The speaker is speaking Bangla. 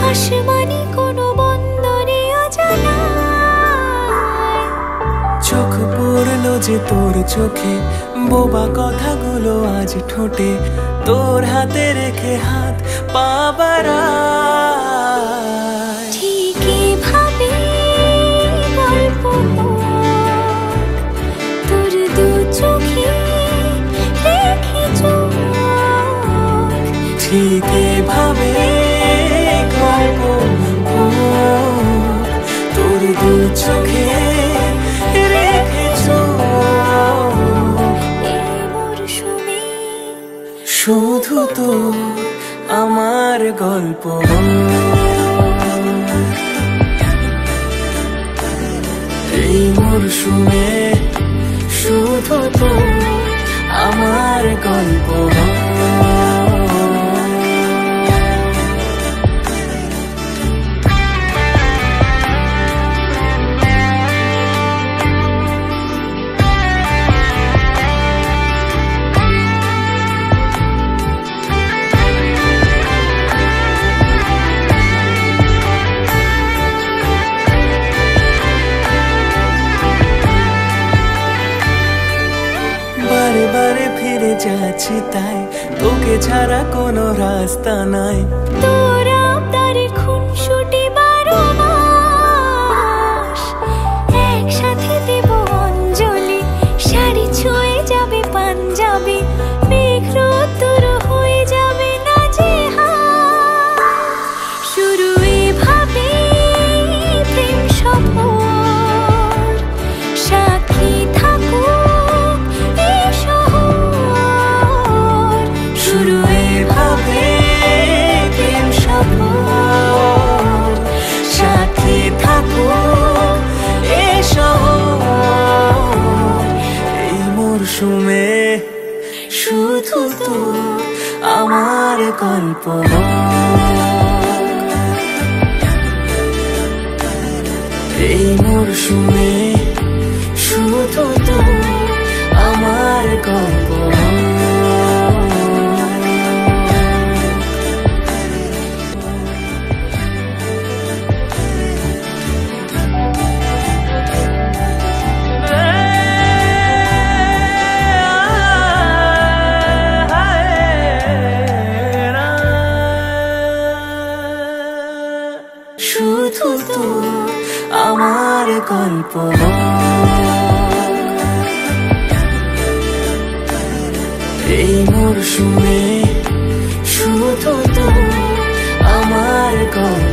আসমানি কোনো বন্দরে অজানায় চোখ পড়লো যে তোর চোখে, বোবা কথাগুলো আজ ঠোঁটে, তোর হাতে রেখে হাত পা বাড়ায়। ঠিক এভাবে গল্প তোর দু চোখে রেখে চোখ, ঠিক এভাবে গল্প তোর দু চোখে রেখে চোখ। এই মরশুমে শুধু তো আমার গল্প, এই মরশুমে শুধু তো আমার গল্প। বারে বারে ফিরে যাচ্ছি তাই, তোকে ছাড়া কোনো রাস্তা নাই। তোর আবদারে খুনসুটি 12 মাস একসাথে দেব অঞ্জলি, শাড়ি ছুঁয়ে যাবে পাঞ্জাবি, মেঘ রোদ্দুর হয়ে যাবে নাজেহাল। শুরু এভাবে প্রেম সফর, সাক্ষী থাকুক এই শহর। শুরু এভাবে প্রেম সফর, সাথী থাকুক এ শহর। এই মরশুমে শুধু তো আমার গল্প, এই মরশুমে শুধু তো আমার গল্প। শুধু তো আমার গল্প, এই মরশুমে শুধু তো আমার গল্প।